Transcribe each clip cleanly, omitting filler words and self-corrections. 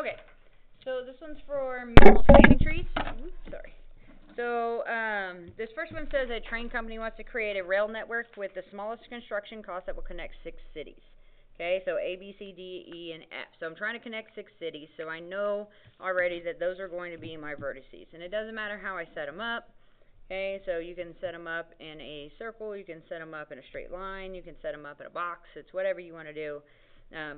Okay, so this one's for minimal spanning trees. Oops, sorry. So this first one says a train company wants to create a rail network with the smallest construction cost that will connect 6 cities. Okay, so A, B, C, D, E, and F. So I'm trying to connect 6 cities, so I know already that those are going to be my vertices. And it doesn't matter how I set them up. Okay, so you can set them up in a circle, you can set them up in a straight line, you can set them up in a box. It's whatever you want to do.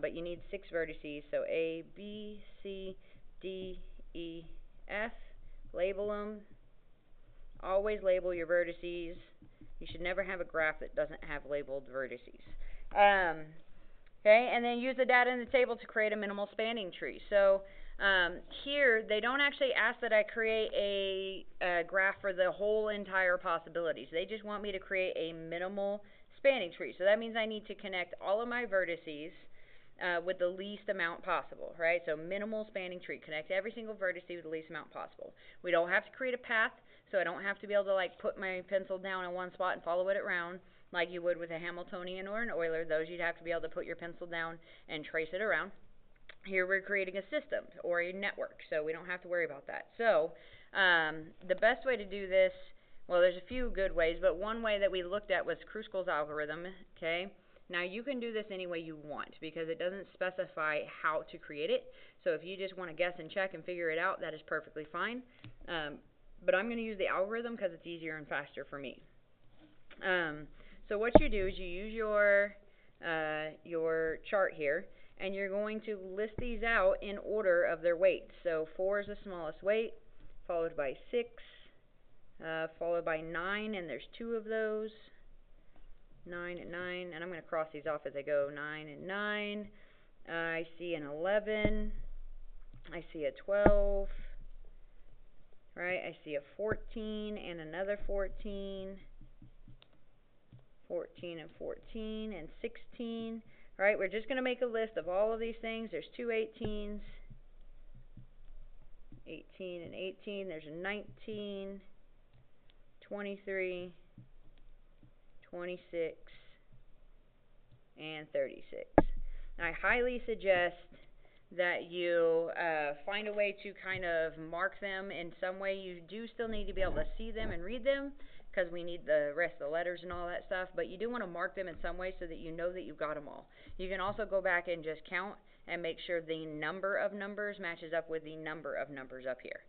But you need 6 vertices, so A, B, C, D, E, F. Label them. Always label your vertices. You should never have a graph that doesn't have labeled vertices. Okay, and then use the data in the table to create a minimal spanning tree. So here, they don't actually ask that I create a graph for the whole entire possibilities. They just want me to create a minimal spanning tree. So that means I need to connect all of my vertices with the least amount possible, right? So minimal spanning tree. Connect every single vertex with the least amount possible. We don't have to create a path, so I don't have to be able to like put my pencil down in one spot and follow it around like you would with a Hamiltonian or an Euler. Those you'd have to be able to put your pencil down and trace it around. Here we're creating a system or a network, so we don't have to worry about that. So the best way to do this, well, there's a few good ways, but one way that we looked at was Kruskal's algorithm, okay? Now you can do this any way you want because it doesn't specify how to create it. So if you just want to guess and check and figure it out, that is perfectly fine. But I'm going to use the algorithm because it's easier and faster for me. So what you do is you use your chart here, and you're going to list these out in order of their weights. So 4 is the smallest weight, followed by 6, followed by 9, and there's 2 of those. 9 and 9, and I'm going to cross these off as I go. 9 and 9. I see an 11. I see a 12. Right? I see a 14 and another 14. 14 and 14 and 16. Right? We're just going to make a list of all of these things. There's 2 18s. 18 and 18. There's a 19. 23. 26, and 36. I highly suggest that you find a way to kind of mark them in some way. You do still need to be able to see them and read them because we need the rest of the letters and all that stuff, but you do want to mark them in some way so that you know that you've got them all. You can also go back and just count and make sure the number of numbers matches up with the number of numbers up here.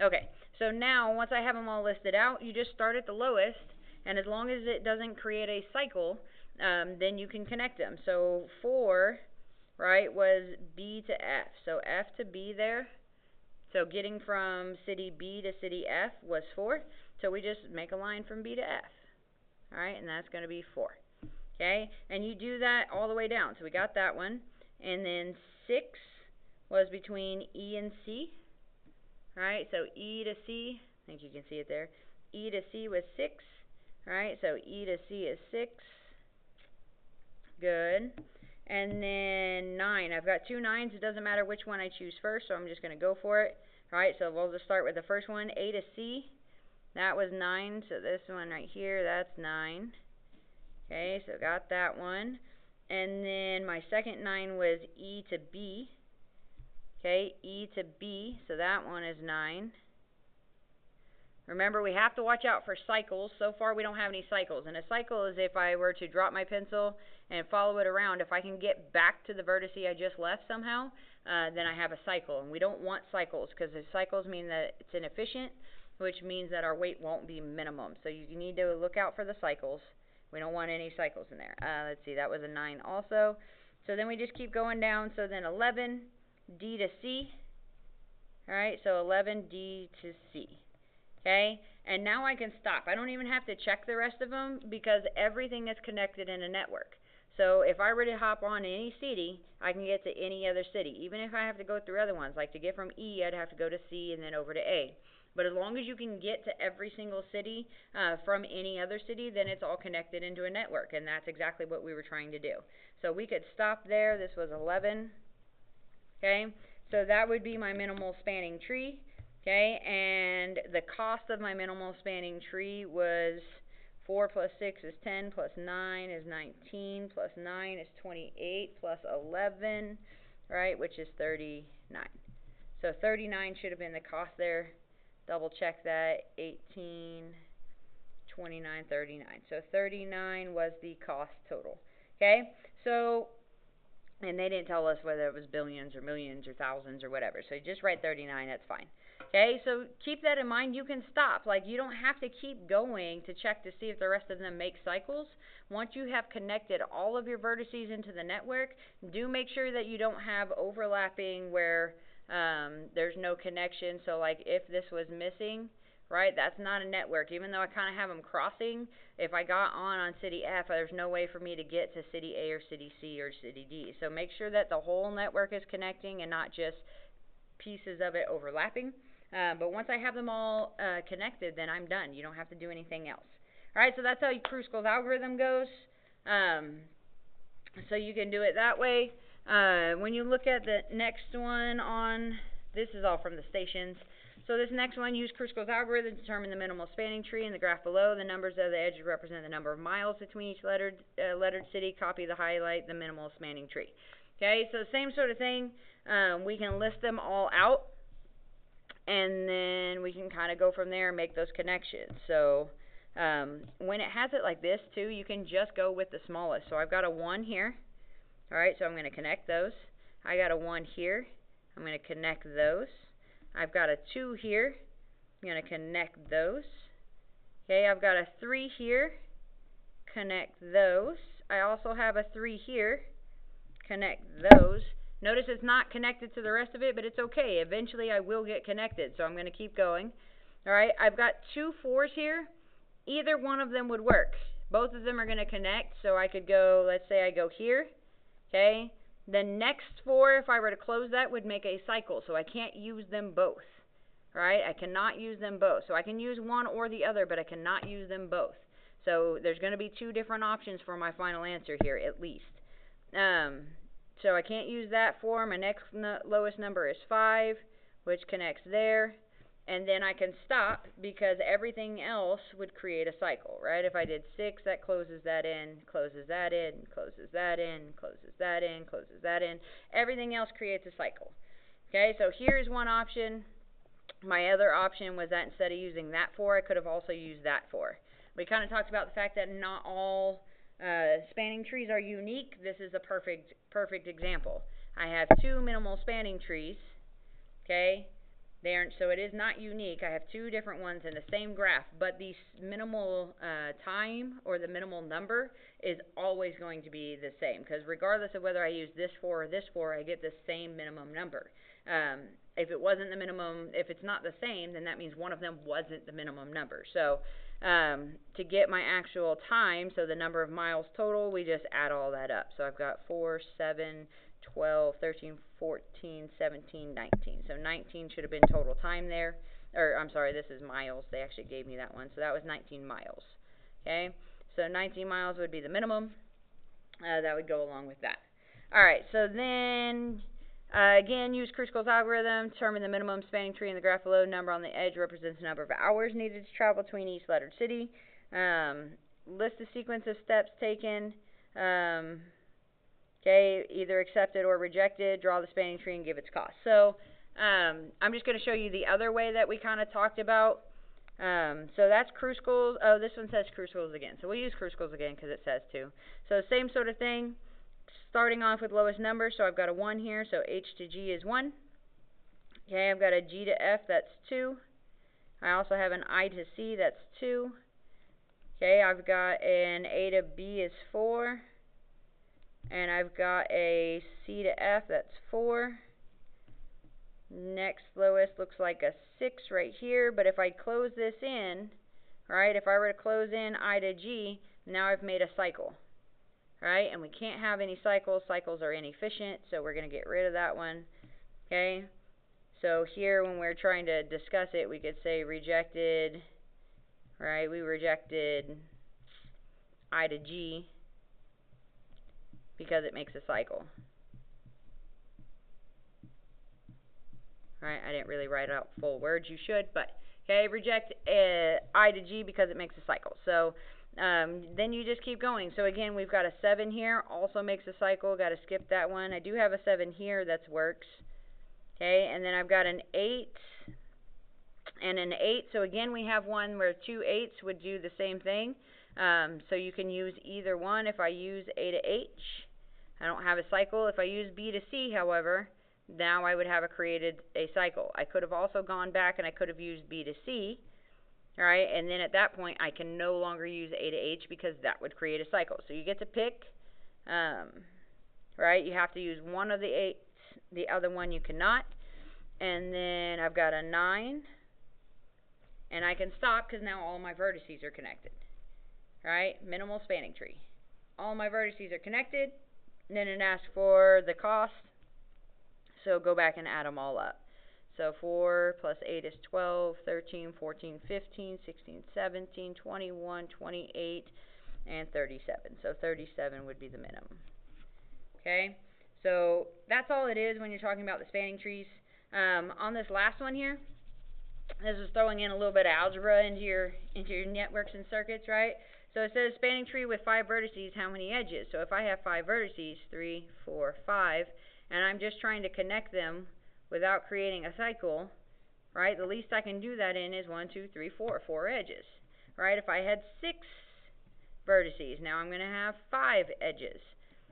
Okay, so now once I have them all listed out, you just start at the lowest. And as long as it doesn't create a cycle, then you can connect them. So 4, right, was B to F. So F to B there. So getting from city B to city F was 4. So we just make a line from B to F. All right, and that's going to be 4. Okay, and you do that all the way down. So we got that one. And then 6 was between E and C. All right, so E to C, I think you can see it there. E to C was 6. Alright, so E to C is 6. Good. And then 9. I've got 2 9s. It doesn't matter which one I choose first, so I'm just going to go for it. Alright, so we'll just start with the first one. A to C. That was 9. So this one right here, that's 9. Okay, so got that one. And then my second 9 was E to B. Okay, E to B. So that one is 9. Remember, we have to watch out for cycles. So far, we don't have any cycles. And a cycle is if I were to drop my pencil and follow it around. If I can get back to the vertex I just left somehow, then I have a cycle. And we don't want cycles because the cycles mean that it's inefficient, which means that our weight won't be minimum. So you need to look out for the cycles. We don't want any cycles in there. Let's see, that was a 9 also. So then we just keep going down. So then 11, D to C. All right, so 11, D to C. Okay, and now I can stop. I don't even have to check the rest of them because everything is connected in a network. So if I were to hop on any city, I can get to any other city. Even if I have to go through other ones, like to get from E, I'd have to go to C and then over to A. But as long as you can get to every single city from any other city, then it's all connected into a network, and that's exactly what we were trying to do. So we could stop there. This was 11. Okay, so that would be my minimal spanning tree. Okay, and the cost of my minimal spanning tree was 4 plus 6 is 10, plus 9 is 19, plus 9 is 28, plus 11, right, which is 39. So 39 should have been the cost there. Double check that. 18, 29, 39. So 39 was the cost total. Okay? So, and they didn't tell us whether it was billions or millions or thousands or whatever. So just write 39, that's fine. Okay, so keep that in mind. You can stop. Like, you don't have to keep going to check to see if the rest of them make cycles. Once you have connected all of your vertices into the network, do make sure that you don't have overlapping where there's no connection. So, like, if this was missing, right, that's not a network. Even though I kind of have them crossing, if I got on city F, there's no way for me to get to city A or city C or city D. So make sure that the whole network is connecting and not just pieces of it overlapping. But once I have them all connected, then I'm done. You don't have to do anything else. Alright, so that's how Kruskall's algorithm goes. So you can do it that way. When you look at the next one on, this is all from the stations. So this next one, use Kruskall's algorithm to determine the minimal spanning tree. In the graph below, the numbers of the edges represent the number of miles between each lettered city. Copy the highlight, the minimal spanning tree. Okay, so same sort of thing. We can list them all out, and then we can kind of go from there and make those connections. So when it has it like this too, you can just go with the smallest. So I've got a 1 here. Alright, so I'm going to connect those. I got a 1 here. I'm going to connect those. I've got a 2 here. I'm going to connect those. Okay, I've got a 3 here. Connect those. I also have a 3 here. Connect those. Notice it's not connected to the rest of it, but it's okay. Eventually I will get connected, so I'm going to keep going. Alright, I've got 2 4s here. Either one of them would work. Both of them are going to connect, so I could go, let's say I go here. Okay, the next 4, if I were to close that, would make a cycle, so I can't use them both. Alright, I cannot use them both. So I can use one or the other, but I cannot use them both. So there's going to be 2 different options for my final answer here, at least. So I can't use that 4. My next lowest number is 5, which connects there. And then I can stop because everything else would create a cycle, right? If I did 6, that closes that in, closes that in, closes that in, closes that in, closes that in. Everything else creates a cycle. Okay, so here's one option. My other option was that instead of using that 4, I could have also used that 4. We kind of talked about the fact that not all spanning trees are unique. This is a perfect example. I have 2 minimal spanning trees. Okay. So it is not unique. I have 2 different ones in the same graph, but the minimal time or the minimal number is always going to be the same, because regardless of whether I use this 4 or this 4, I get the same minimum number. If it wasn't the minimum, if it's not the same, then that means one of them wasn't the minimum number. So to get my actual time, so the number of miles total, we just add all that up. So I've got 4, 7, 12, 13, 14, 17, 19. So 19 should have been total time there. Or, I'm sorry, this is miles. They actually gave me that one. So that was 19 miles. Okay? So 19 miles would be the minimum. That would go along with that. Alright, so then, again, use Kruskall's algorithm. Determine the minimum spanning tree in the graph below. Number on the edge represents the number of hours needed to travel between each lettered city. List the sequence of steps taken. Okay, either accepted or rejected. Draw the spanning tree and give its cost. So I'm just going to show you the other way that we kind of talked about. So that's Kruskall's. Oh, this one says Kruskall's again. So we'll use Kruskall's again because it says to. So same sort of thing. Starting off with lowest number. So I've got a 1 here. So H to G is 1. Okay, I've got a G to F. That's 2. I also have an I to C. That's 2. Okay, I've got an A to B is 4. And I've got a C to F, that's 4. Next lowest looks like a 6 right here, but if I close this in, right, if I were to close in I to G, now I've made a cycle, right, and we can't have any cycles. Cycles are inefficient, so we're going to get rid of that one, okay. So here, when we're trying to discuss it, we could say rejected, right, we rejected I to G, because it makes a cycle. Alright, I didn't really write out full words. You should, but okay, reject I to G because it makes a cycle. So then you just keep going. So again, we've got a 7 here, also makes a cycle. Got to skip that one. I do have a 7 here that works. Okay, and then I've got an 8 and an 8. So again, we have one where 2 8s would do the same thing. So you can use either one. If I use A to H, I don't have a cycle. If I use B to C, however, now I would have created a cycle. I could have also gone back and I could have used B to C, right? And then at that point, I can no longer use A to H because that would create a cycle. So you get to pick, right? You have to use one of the 8s, the other one you cannot. And then I've got a 9, and I can stop because now all my vertices are connected, right? Minimal spanning tree. All my vertices are connected. Then it asks for the cost, so go back and add them all up. So 4 plus 8 is 12, 13, 14, 15, 16, 17, 21, 28, and 37. So 37 would be the minimum. Okay, so that's all it is when you're talking about the spanning trees. On this last one here, this is throwing in a little bit of algebra into your networks and circuits, right? So it says spanning tree with 5 vertices, how many edges? So if I have 5 vertices, 3, 4, 5, and I'm just trying to connect them without creating a cycle, right? The least I can do that in is 1, 2, 3, 4 edges, right? If I had 6 vertices, now I'm going to have 5 edges.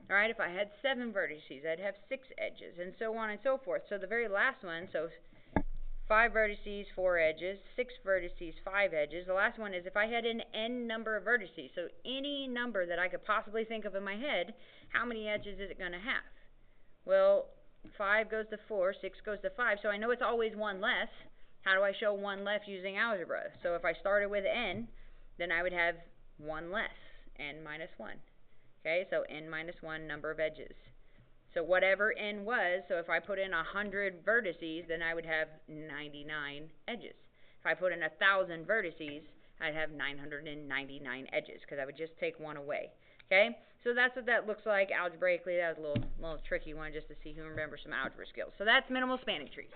All right, if I had 7 vertices, I'd have 6 edges, and so on and so forth. So the very last one, so 5 vertices, 4 edges, 6 vertices, 5 edges. The last one is if I had an n number of vertices, so any number that I could possibly think of in my head, how many edges is it going to have? Well, 5 goes to 4, 6 goes to 5, so I know it's always one less. How do I show one less using algebra? So if I started with n, then I would have one less, n minus 1. Okay, so n minus 1 number of edges. So whatever n was, so if I put in 100 vertices, then I would have 99 edges. If I put in 1,000 vertices, I'd have 999 edges, because I would just take one away. Okay, so that's what that looks like algebraically. That was a little tricky one just to see who remembers some algebra skills. So that's minimal spanning trees.